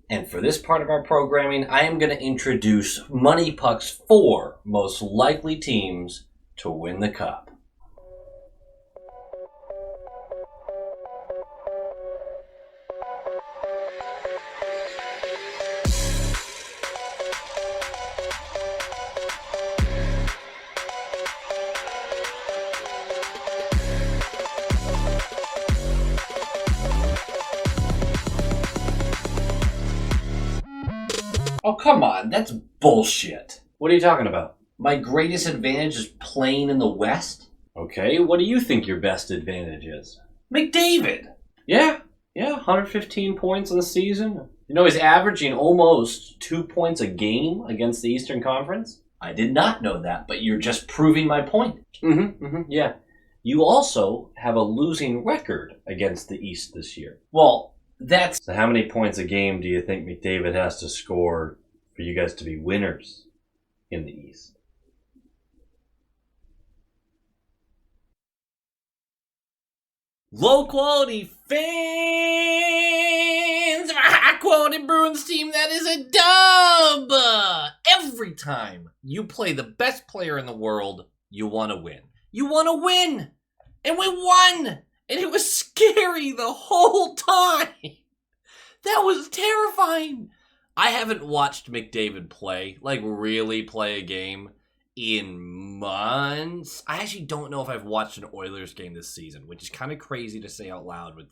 And for this part of our programming, I am going to introduce Money Puck's 4 most likely teams to win the Cup. Oh, come on. That's bullshit. What are you talking about? My greatest advantage is playing in the West? Okay, what do you think your best advantage is? McDavid. Yeah, 115 points in the season. You know, he's averaging almost 2 points a game against the Eastern Conference. I did not know that, but you're just proving my point. Yeah. You also have a losing record against the East this year. Well, so how many points a game do you think McDavid has to score for you guys to be winners in the East? Low quality fans of a high quality Bruins team, that is a dub! Every time you play the best player in the world, you want to win. You want to win! And we won! And it was scary the whole time. That was terrifying. I haven't watched McDavid play, like really play a game, in months. I actually don't know if I've watched an Oilers game this season, which is kind of crazy to say out loud with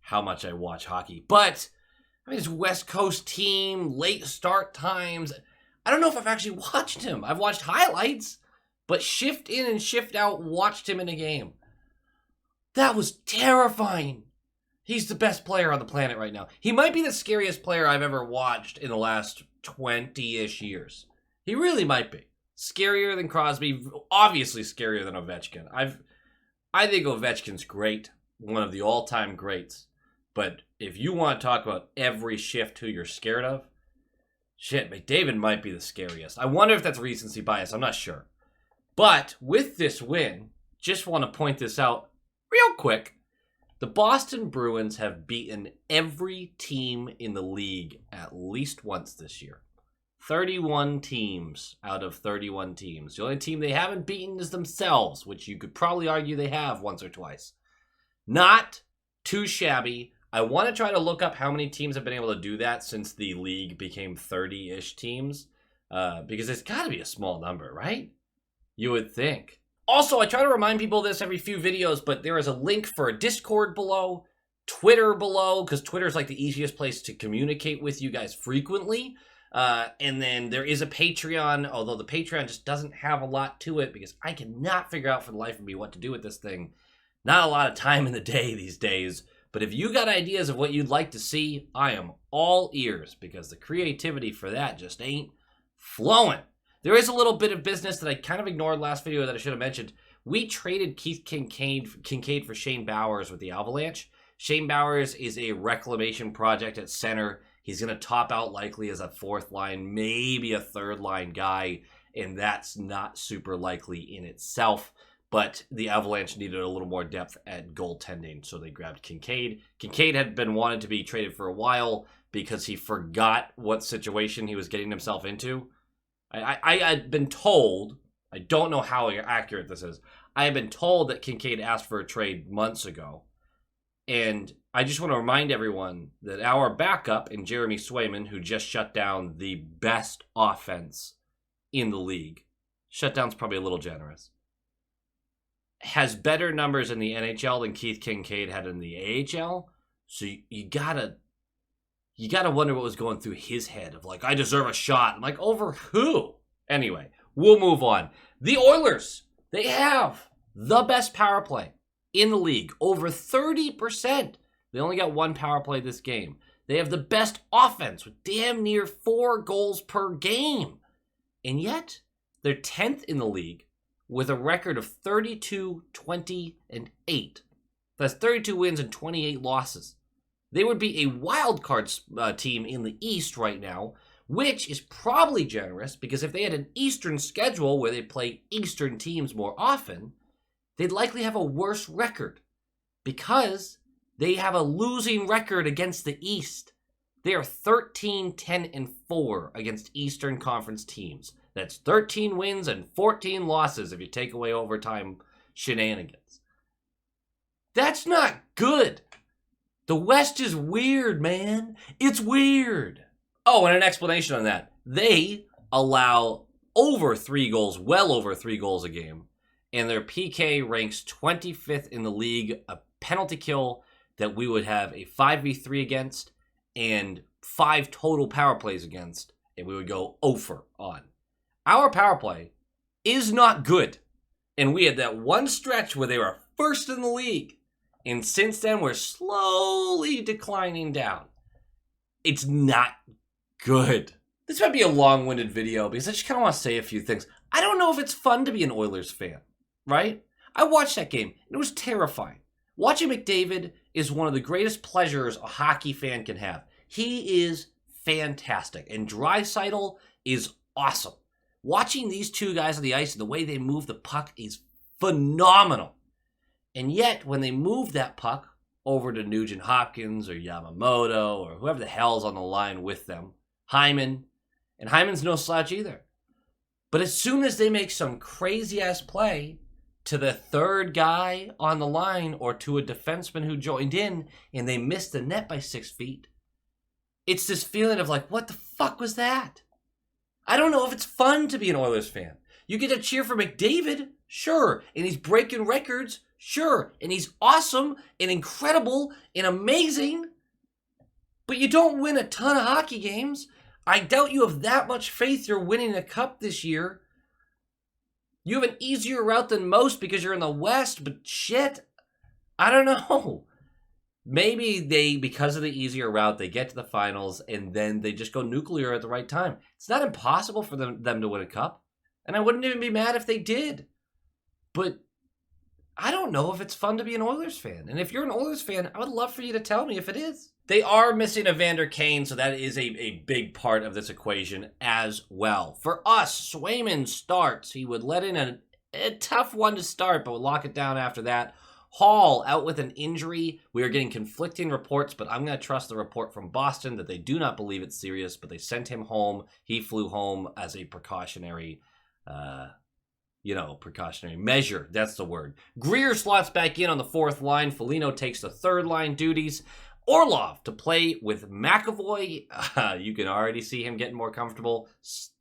how much I watch hockey. But, I mean, it's West Coast team, late start times. I don't know if I've actually watched him. I've watched highlights, but shift in and shift out, watched him in a game. That was terrifying. He's the best player on the planet right now. He might be the scariest player I've ever watched in the last 20-ish years. He really might be. Scarier than Crosby, obviously scarier than Ovechkin. I think Ovechkin's great, one of the all-time greats. But if you want to talk about every shift who you're scared of, shit, McDavid might be the scariest. I wonder if that's recency bias. I'm not sure. But with this win, just want to point this out real quick. The Boston Bruins have beaten every team in the league at least once this year. 31 teams out of 31 teams. The only team they haven't beaten is themselves, which you could probably argue they have once or twice. Not too shabby. I want to try to look up how many teams have been able to do that since the league became 30-ish teams. Because it's got to be a small number, right? You would think. Also, I try to remind people of this every few videos, but there is a link for a Discord below, Twitter below, because Twitter is like the easiest place to communicate with you guys frequently. And then there is a Patreon, although the Patreon just doesn't have a lot to it because I cannot figure out for the life of me what to do with this thing. Not a lot of time in the day these days, but if you got ideas of what you'd like to see, I am all ears because the creativity for that just ain't flowing. There is a little bit of business that I kind of ignored last video that I should have mentioned. We traded Keith Kincaid for Shane Bowers with the Avalanche. Shane Bowers is a reclamation project at center. He's going to top out likely as a fourth line, maybe a third line guy, and that's not super likely in itself. But the Avalanche needed a little more depth at goaltending, so they grabbed Kincaid. Kincaid had been wanted to be traded for a while because he forgot what situation he was getting himself into. I had been told, I don't know how accurate this is, I had been told that Kincaid asked for a trade months ago. And I just want to remind everyone that our backup in Jeremy Swayman, who just shut down the best offense in the league, shutdown's probably a little generous, has better numbers in the NHL than Keith Kincaid had in the AHL. So you gotta wonder what was going through his head of like, I deserve a shot. I'm like, over who? Anyway, we'll move on. The Oilers, they have the best power play in the league, over 30%. They only got one power play this game. They have the best offense with damn near 4 goals per game. And yet, they're 10th in the league with a record of 32, 20, and 8. That's 32 wins and 28 losses. They would be a wild card team in the East right now, which is probably generous because if they had an Eastern schedule where they play Eastern teams more often, they'd likely have a worse record because they have a losing record against the East. They are 13, 10, and 4 against Eastern Conference teams. That's 13 wins and 14 losses if you take away overtime shenanigans. That's not good. The West is weird, man. It's weird. Oh, and an explanation on that. They allow over 3 goals, well over 3 goals a game, and their PK ranks 25th in the league, a penalty kill that we would have a 5v3 against and 5 total power plays against, and we would go 0 on. Our power play is not good, and we had that one stretch where they were first in the league, and since then we're slowly declining down. It's not good. This might be a long-winded video because I just kind of want to say a few things. I don't know if it's fun to be an Oilers fan, right? I watched that game, and it was terrifying. Watching McDavid is one of the greatest pleasures a hockey fan can have. He is fantastic, and Draisaitl is awesome. Watching these two guys on the ice and the way they move the puck is phenomenal. And yet, when they move that puck over to Nugent Hopkins or Yamamoto or whoever the hell's on the line with them, Hyman, and Hyman's no slouch either. But as soon as they make some crazy-ass play to the third guy on the line or to a defenseman who joined in and they miss the net by 6 feet, it's this feeling of like, what the fuck was that? I don't know if it's fun to be an Oilers fan. You get to cheer for McDavid, sure, and he's breaking records, sure, and he's awesome and incredible and amazing, but you don't win a ton of hockey games. I doubt you have that much faith you're winning a cup this year. You have an easier route than most because you're in the West, but shit, I don't know. Maybe they, because of the easier route, they get to the finals and then they just go nuclear at the right time. It's not impossible for them to win a cup, and I wouldn't even be mad if they did. But I don't know if it's fun to be an Oilers fan. And if you're an Oilers fan, I would love for you to tell me if it is. They are missing Evander Kane, so that is a big part of this equation as well. For us, Swayman starts. He would let in a tough one to start, but would lock it down after that. Hall out with an injury. We are getting conflicting reports, but I'm going to trust the report from Boston that they do not believe it's serious, but they sent him home. He flew home as a precautionary measure. That's the word. Greer slots back in on the 4th line. Foligno takes the 3rd line duties. Orlov to play with McAvoy. You can already see him getting more comfortable.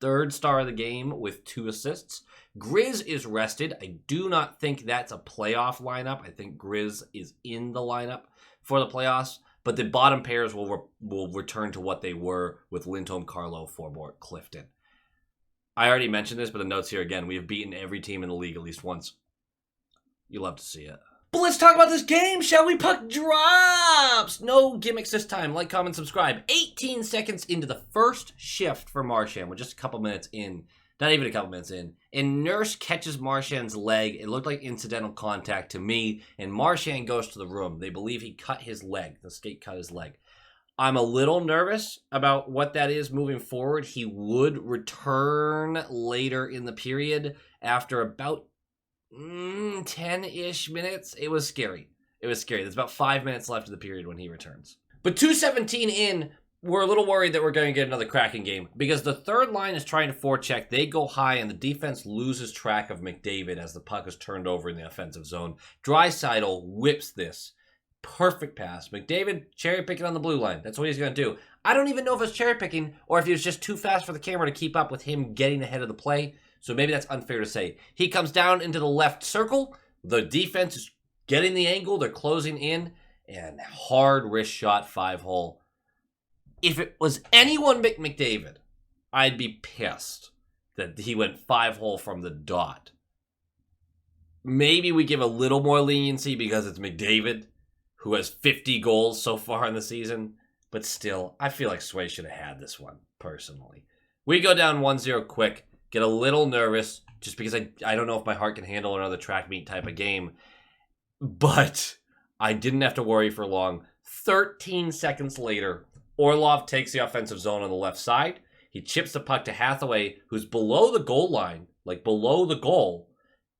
3rd star of the game with 2 assists. Grizz is rested. I do not think that's a playoff lineup. I think Grizz is in the lineup for the playoffs. But the bottom pairs will return to what they were with Lindholm, Carlo, Forbort, Clifton. I already mentioned this, but the notes here again. We have beaten every team in the league at least once. You love to see it. But let's talk about this game, shall we? Puck drops! No gimmicks this time. Like, comment, subscribe. 18 seconds into the first shift for Marchand. We're just a couple minutes in. Not even a couple minutes in. And Nurse catches Marchand's leg. It looked like incidental contact to me. And Marchand goes to the room. They believe he cut his leg. The skate cut his leg. I'm a little nervous about what that is moving forward. He would return later in the period after about 10-ish minutes. It was scary. There's about 5 minutes left of the period when he returns. But 2:17 in, we're a little worried that we're going to get another cracking game because the 3rd line is trying to forecheck. They go high, and the defense loses track of McDavid as the puck is turned over in the offensive zone. Draisaitl whips this. Perfect pass. McDavid cherry picking on the blue line. That's what he's going to do. I don't even know if it's cherry picking or if he was just too fast for the camera to keep up with him getting ahead of the play. So maybe that's unfair to say. He comes down into the left circle. The defense is getting the angle. They're closing in. And hard wrist shot, 5-hole. If it was anyone but McDavid, I'd be pissed that he went 5-hole from the dot. Maybe we give a little more leniency because it's McDavid, who has 50 goals so far in the season. But still, I feel like Sway should have had this one, personally. We go down 1-0 quick. Get a little nervous just because I don't know if my heart can handle another track meet type of game. But I didn't have to worry for long. 13 seconds later, Orlov takes the offensive zone on the left side. He chips the puck to Hathaway, who's below the goal line, like below the goal,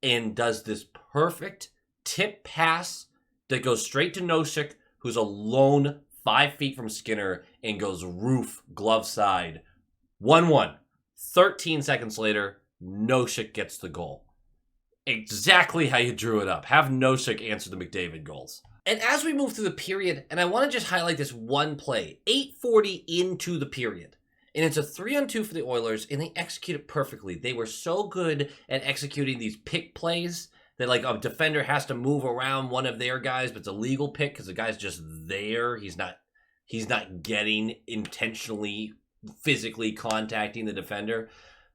and does this perfect tip pass that goes straight to Nosek, who's alone 5 feet from Skinner, and goes roof, glove side. 1-1. 13 seconds later, Nosek gets the goal. Exactly how you drew it up. Have Nosek answer the McDavid goals. And as we move through the period, and I want to just highlight this one play, 8:40 into the period. And it's a 3-on-2 for the Oilers, and they execute it perfectly. They were so good at executing these pick plays that like a defender has to move around one of their guys, but it's a legal pick because the guy's just there. He's not getting intentionally, physically contacting the defender.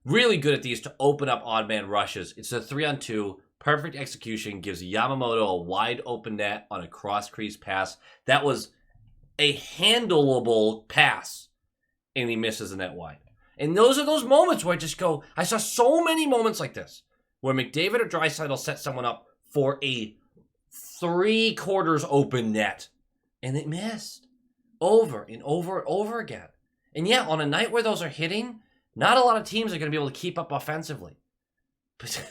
Really good at these to open up odd man rushes. It's a 3-on-2. Perfect execution. Gives Yamamoto a wide open net on a cross crease pass. That was a handleable pass. And he misses the net wide. And those are those moments where I just go, I saw so many moments like this. Where McDavid or Draisaitl set someone up for a 3/4 open net. And it missed. Over and over and over again. And yeah, on a night where those are hitting, not a lot of teams are going to be able to keep up offensively. But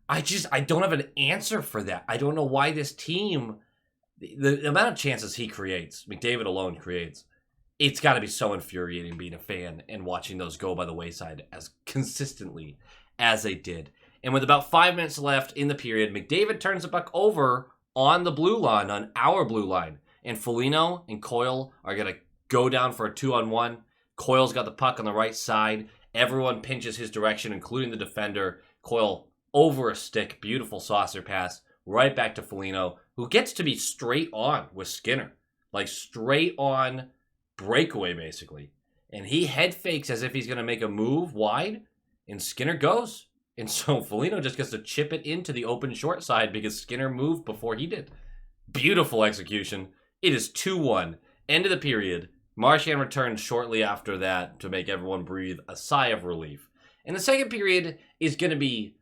I don't have an answer for that. I don't know why this team, the amount of chances he creates, McDavid alone creates, it's got to be so infuriating being a fan and watching those go by the wayside as consistently as they did. And with about 5 minutes left in the period, McDavid turns the puck over on the blue line, on our blue line. And Foligno and Coyle are going to go down for a 2-on-1. Coyle's got the puck on the right side. Everyone pinches his direction, including the defender. Coyle over a stick. Beautiful saucer pass. Right back to Foligno, who gets to be straight on with Skinner. Like straight on breakaway, basically. And he head fakes as if he's going to make a move wide. And Skinner goes. And so Foligno just gets to chip it into the open short side because Skinner moved before he did. Beautiful execution. It is 2-1. End of the period. Marchand returns shortly after that to make everyone breathe a sigh of relief. And the second period is going to be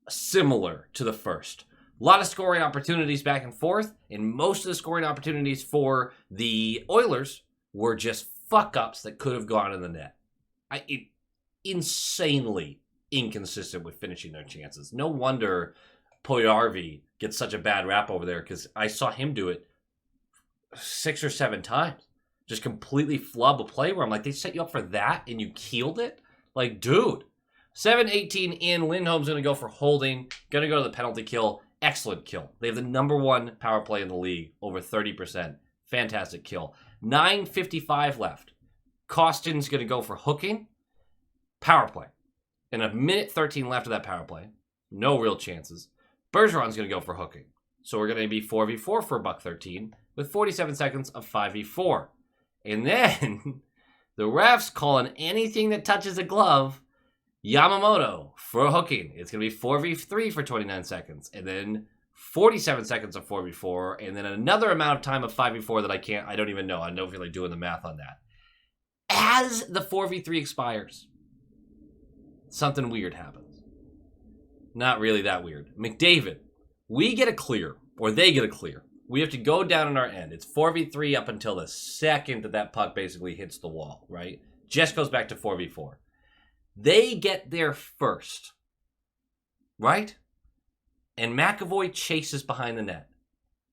similar to the first. A lot of scoring opportunities back and forth, and most of the scoring opportunities for the Oilers were just fuck-ups that could have gone in the net. Insanely inconsistent with finishing their chances. No wonder Pojärvi gets such a bad rap over there, because I saw him do it 6 or 7 times. Just completely flub a play where I'm like, they set you up for that and you keeled it? Like, dude. 7:18 in. Lindholm's going to go for holding. Going to go to the penalty kill. Excellent kill. They have the number 1 power play in the league. Over 30%. Fantastic kill. 9:55 left. Kostin's going to go for hooking. Power play. And a minute 13 left of that power play. No real chances. Bergeron's going to go for hooking. So we're going to be 4v4 for $1.13 with 47 seconds of 5v4. And then the refs calling anything that touches a glove Yamamoto for hooking. It's going to be 4v3 for 29 seconds. And then 47 seconds of 4v4. And then another amount of time of 5v4 that I don't even know. I don't feel like doing the math on that. As the 4v3 expires, something weird happens. Not really that weird. McDavid, we get a clear, or they get a clear. We have to go down on our end. It's 4v3 up until the second that puck basically hits the wall, right? Just goes back to 4v4. They get there first, right? And McAvoy chases behind the net.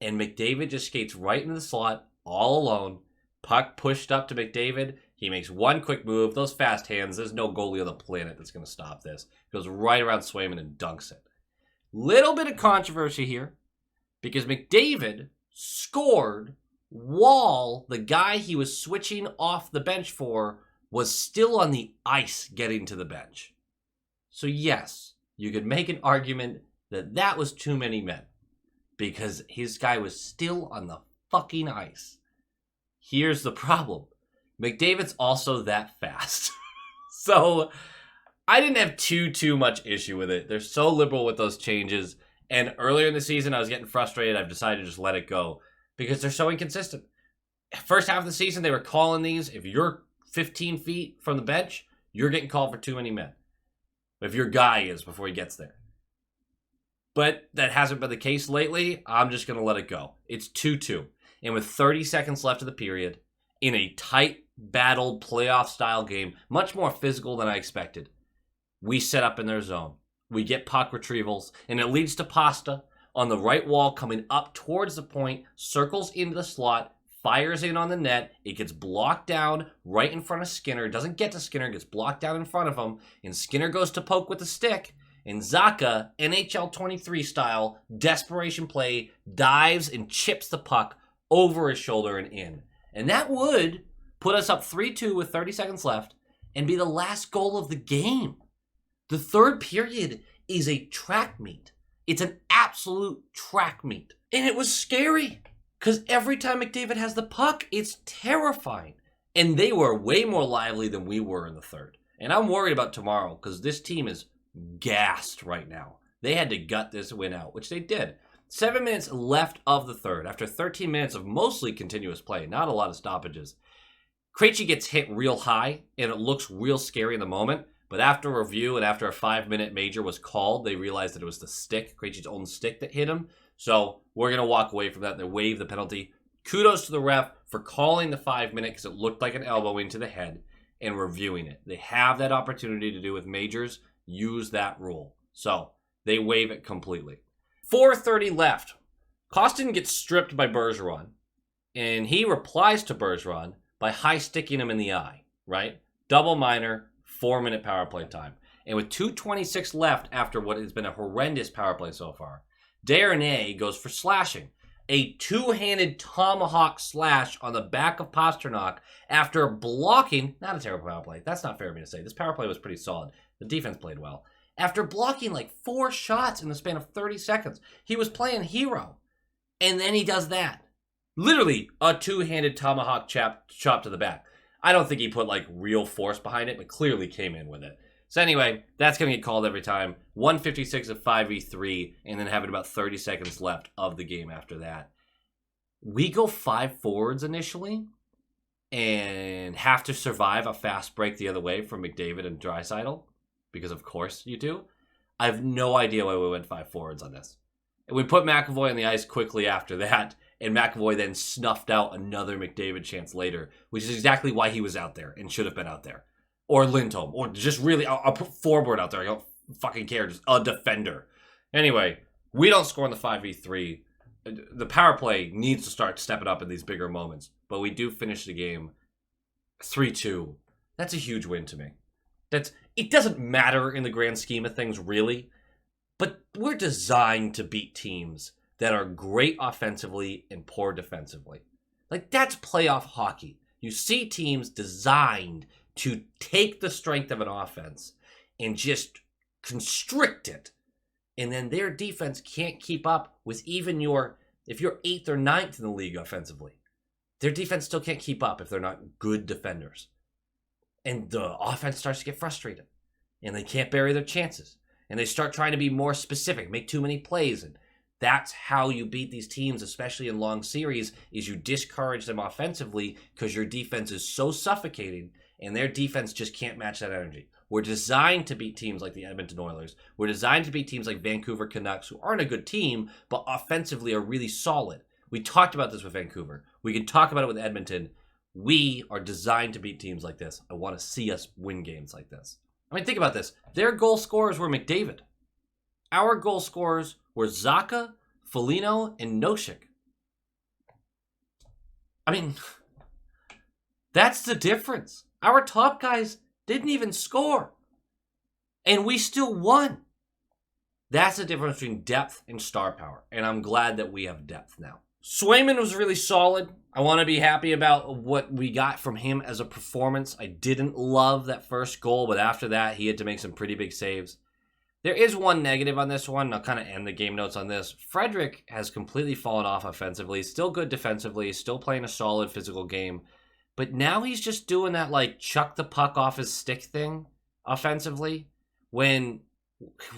And McDavid just skates right into the slot, all alone. Puck pushed up to McDavid. He makes one quick move. Those fast hands, there's no goalie on the planet that's going to stop this. Goes right around Swayman and dunks it. Little bit of controversy here. Because McDavid scored while the guy he was switching off the bench for was still on the ice getting to the bench. So yes, you could make an argument that that was too many men. Because his guy was still on the fucking ice. Here's the problem. McDavid's also that fast. So I didn't have too much issue with it. They're so liberal with those changes. And earlier in the season, I was getting frustrated. I've decided to just let it go because they're so inconsistent. First half of the season, they were calling these. If you're 15 feet from the bench, you're getting called for too many men. If your guy is before he gets there. But that hasn't been the case lately. I'm just going to let it go. It's 2-2. And with 30 seconds left of the period, in a tight, battled, playoff-style game, much more physical than I expected, we set up in their zone. We get puck retrievals, and it leads to Pasta on the right wall coming up towards the point, circles into the slot, fires in on the net. It gets blocked down right in front of Skinner. It doesn't get to Skinner. It gets blocked down in front of him. And Skinner goes to poke with the stick. And Zacha, NHL 23 style, desperation play, dives and chips the puck over his shoulder and in. And that would put us up 3-2 with 30 seconds left and be the last goal of the game. The third period is a track meet. It's an absolute track meet. And it was scary because every time McDavid has the puck, it's terrifying. And they were way more lively than we were in the third. And I'm worried about tomorrow because this team is gassed right now. They had to gut this win out, which they did. 7 minutes left of the third after 13 minutes of mostly continuous play, not a lot of stoppages. Krejci gets hit real high, and it looks real scary in the moment. But after review and after a 5-minute major was called, they realized that it was the stick, Krejci's own stick, that hit him. So we're going to walk away from that. They waive the penalty. Kudos to the ref for calling the 5-minute because it looked like an elbow into the head and reviewing it. They have that opportunity to do with majors. Use that rule. So they waive it completely. 4:30 left. Kostin gets stripped by Bergeron, and he replies to Bergeron by high-sticking him in the eye, right? Double minor, 4-minute power play time. And with 2:26 left after what has been a horrendous power play so far, Darnay goes for slashing. A two-handed tomahawk slash on the back of Pastrnak after blocking, not a terrible power play. That's not fair of me to say. This power play was pretty solid. The defense played well. After blocking like 4 shots in the span of 30 seconds, he was playing hero. And then he does that. Literally a two-handed tomahawk chop to the back. I don't think he put like real force behind it, but clearly came in with it. So anyway, that's going to get called every time. 156 of 5v3, and then having about 30 seconds left of the game after that. We go 5 forwards initially and have to survive a fast break the other way from McDavid and Draisaitl, because of course you do. I have no idea why we went 5 forwards on this. And we put McAvoy on the ice quickly after that, and McAvoy then snuffed out another McDavid chance later, which is exactly why he was out there and should have been out there. Or Lindholm, or just really, I'll put forward out there. I don't fucking care, just a defender. Anyway, we don't score in the 5v3. The power play needs to start stepping up in these bigger moments, but we do finish the game 3-2. That's a huge win to me. It doesn't matter in the grand scheme of things, really, but we're designed to beat teams that are great offensively and poor defensively. Like, that's playoff hockey. You see teams designed to take the strength of an offense and just constrict it. And then their defense can't keep up with even if you're 8th or 9th in the league offensively. Their defense still can't keep up if they're not good defenders. And the offense starts to get frustrated. And they can't bury their chances. And they start trying to be more specific, make too many plays. And that's how you beat these teams, especially in long series, is you discourage them offensively because your defense is so suffocating. And their defense just can't match that energy. We're designed to beat teams like the Edmonton Oilers. We're designed to beat teams like Vancouver Canucks, who aren't a good team, but offensively are really solid. We talked about this with Vancouver. We can talk about it with Edmonton. We are designed to beat teams like this. I want to see us win games like this. I mean, think about this. Their goal scorers were McDavid. Our goal scorers were Zacha, Foligno, and Nosek. I mean, that's the difference. Our top guys didn't even score. And we still won. That's the difference between depth and star power. And I'm glad that we have depth now. Swayman was really solid. I want to be happy about what we got from him as a performance. I didn't love that first goal, but after that, he had to make some pretty big saves. There is one negative on this one. I'll kind of end the game notes on this. Frederick has completely fallen off offensively. Still good defensively. Still playing a solid physical game. But now he's just doing that, like, chuck the puck off his stick thing offensively. When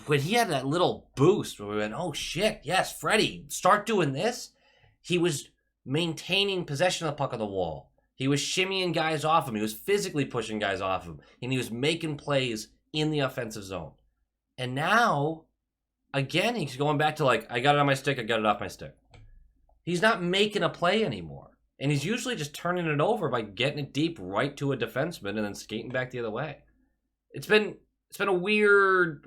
he had that little boost where we went, oh, shit, yes, Freddie, start doing this. He was maintaining possession of the puck on the wall. He was shimmying guys off him. He was physically pushing guys off him. And he was making plays in the offensive zone. And now, again, he's going back to, like, I got it on my stick, I got it off my stick. He's not making a play anymore. And he's usually just turning it over by getting it deep right to a defenseman and then skating back the other way. It's been a weird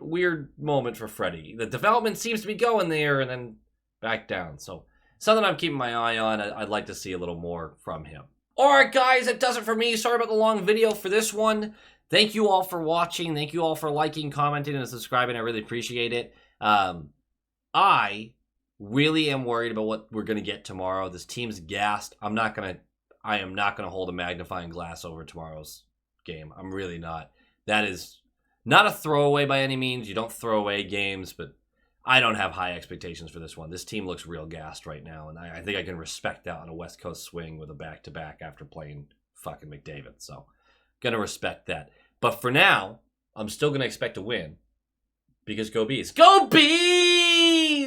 moment for Freddie. The development seems to be going there and then back down. So something I'm keeping my eye on. I'd like to see a little more from him. All right, guys, that does it for me. Sorry about the long video for this one. Thank you all for watching. Thank you all for liking, commenting, and subscribing. I really appreciate it. I really am worried about what we're going to get tomorrow. This team's gassed. I am not going to hold a magnifying glass over tomorrow's game. I'm really not. That is not a throwaway by any means. You don't throw away games, but I don't have high expectations for this one. This team looks real gassed right now, and I think I can respect that on a West Coast swing with a back-to-back after playing fucking McDavid. So, gonna respect that. But for now, I'm still gonna expect a win because go Bees. Go Bees!